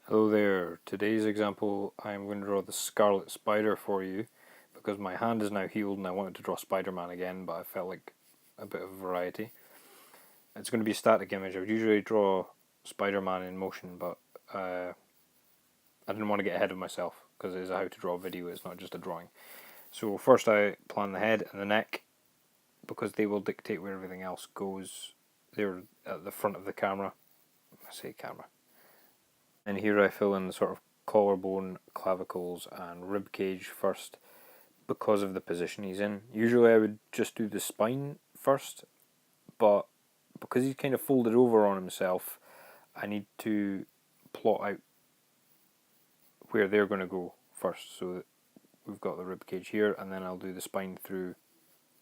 Hello there. Today's example, I'm going to draw the Scarlet Spider for you because my hand is now healed and I wanted to draw Spider-Man again, but I felt like a bit of variety. It's going to be a static image. I would usually draw Spider-Man in motion, but I didn't want to get ahead of myself because it is a how to draw video, it's not just a drawing. So first I plan the head and the neck because they will dictate where everything else goes. They're at the front of the camera. I say camera. And here I fill in the sort of collarbone, clavicles, and rib cage first because of the position he's in. Usually I would just do the spine first, but because he's kind of folded over on himself, I need to plot out where they're going to go first. So we've got the rib cage here, and then I'll do the spine through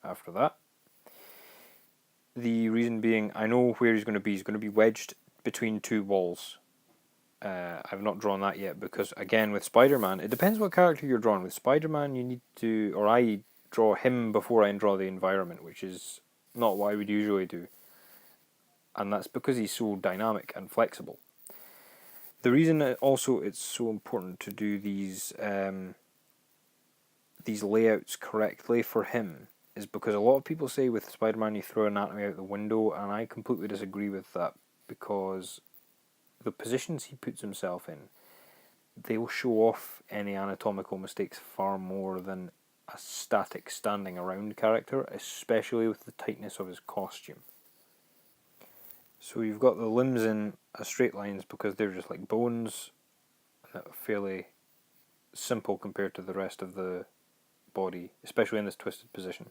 after that. The reason being, I know where he's going to be. He's going to be wedged between two walls. I've not drawn that yet because, again, with Spider-Man, it depends what character you're drawing. With Spider-Man, you need to, or I draw him before I draw the environment, which is not what I would usually do. And that's because he's so dynamic and flexible. The reason that also it's so important to do these layouts correctly for him is because a lot of people say with Spider-Man you throw anatomy out the window, and I completely disagree with that because the positions he puts himself in, they will show off any anatomical mistakes far more than a static standing around character, especially with the tightness of his costume. So you've got the limbs in straight lines because they're just like bones, fairly simple compared to the rest of the body, especially in this twisted position.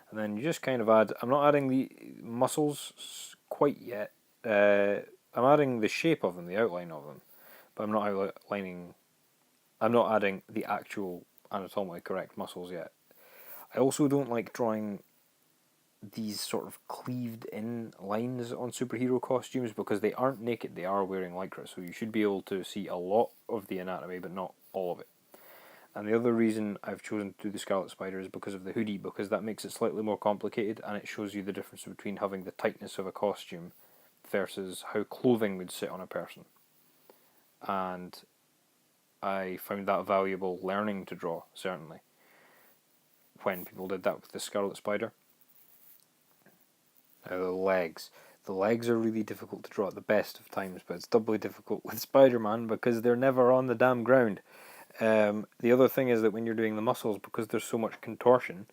And then you just kind of add, I'm not adding the muscles quite yet, I'm adding the shape of them, the outline of them, but I'm not adding the actual anatomically correct muscles yet. I also don't like drawing these sort of cleaved in lines on superhero costumes because they aren't naked, they are wearing lycra, so you should be able to see a lot of the anatomy but not all of it. And the other reason I've chosen to do the Scarlet Spider is because of the hoodie, because that makes it slightly more complicated and it shows you the difference between having the tightness of a costume versus how clothing would sit on a person. And I found that valuable learning to draw, certainly, when people did that with the Scarlet Spider. Now the legs. The legs are really difficult to draw at the best of times, but it's doubly difficult with Spider-Man because they're never on the damn ground. The other thing is that when you're doing the muscles, because there's so much contortion,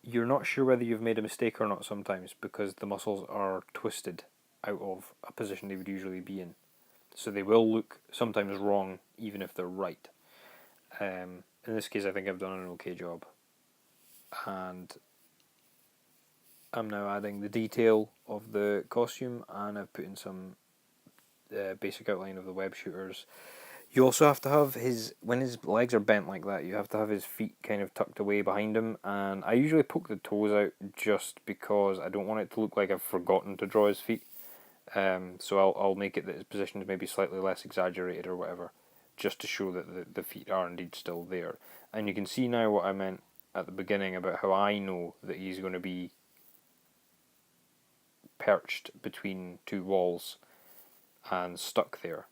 you're not sure whether you've made a mistake or not sometimes because the muscles are twisted out of a position they would usually be in. So they will look sometimes wrong even if they're right. In this case I think I've done an okay job. And I'm now adding the detail of the costume and I've put in some basic outline of the web shooters. You also have to have when his legs are bent like that, you have to have his feet kind of tucked away behind him, and I usually poke the toes out just because I don't want it to look like I've forgotten to draw his feet. So I'll make it that his position is maybe slightly less exaggerated or whatever, just to show that the feet are indeed still there. And you can see now what I meant at the beginning about how I know that he's going to be perched between two walls and stuck there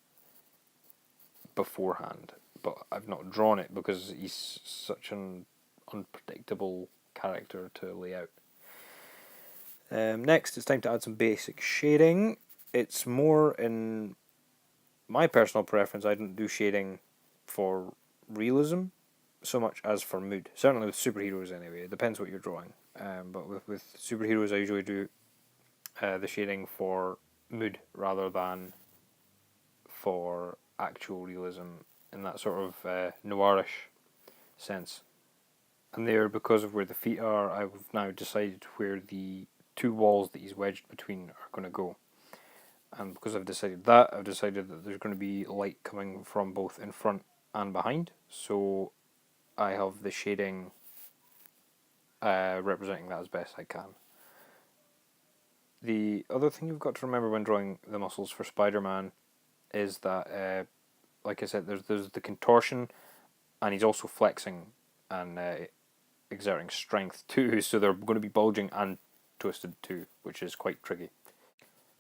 beforehand, but I've not drawn it because he's such an unpredictable character to lay out. Next, it's time to add some basic shading. It's more in my personal preference. I don't do shading for realism so much as for mood. Certainly with superheroes anyway. It depends what you're drawing. But with superheroes I usually do the shading for mood rather than for actual realism in that sort of noirish sense. And there, because of where the feet are, I've now decided where the two walls that he's wedged between are going to go. And because I've decided that, I've decided that there's going to be light coming from both in front and behind. So I have the shading representing that as best I can. The other thing you've got to remember when drawing the muscles for Spider-Man is that, like I said, there's the contortion, and he's also flexing and exerting strength too, so they're going to be bulging and twisted too, which is quite tricky.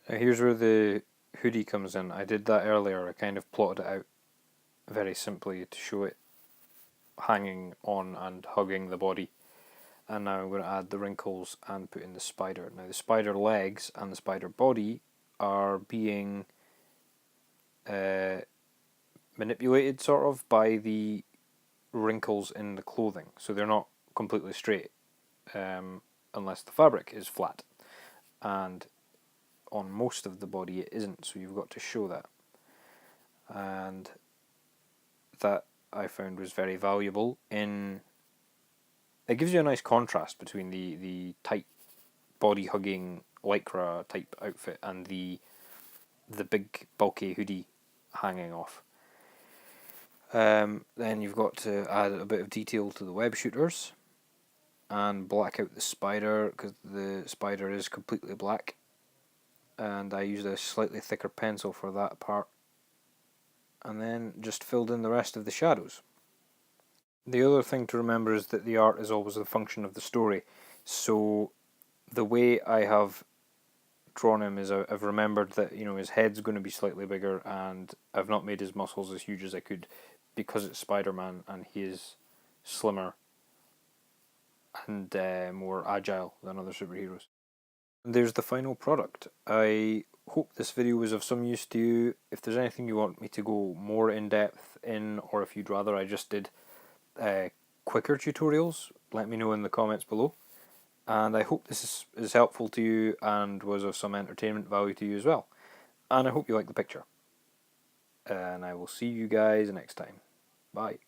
Now here's where the hoodie comes in. I did that earlier. I kind of plotted it out very simply to show it hanging on and hugging the body. And now I'm going to add the wrinkles and put in the spider. Now the spider legs and the spider body are being manipulated sort of by the wrinkles in the clothing, so they're not completely straight unless the fabric is flat, and on most of the body it isn't, so you've got to show that. And that I found was very valuable in it gives you a nice contrast between the tight body hugging lycra type outfit and the big bulky hoodie hanging off. Then you've got to add a bit of detail to the web shooters and black out the spider, because the spider is completely black, and I used a slightly thicker pencil for that part, and then just filled in the rest of the shadows. The other thing to remember is that the art is always a function of the story, so the way I have drawn him is I've remembered that his head's going to be slightly bigger, and I've not made his muscles as huge as I could because it's Spider-Man and he is slimmer and more agile than other superheroes. And there's the final product. I hope this video was of some use to you. If there's anything you want me to go more in depth in, or if you'd rather I just did quicker tutorials, let me know in the comments below. And I hope this is helpful to you and was of some entertainment value to you as well. And I hope you like the picture. And I will see you guys next time. Bye.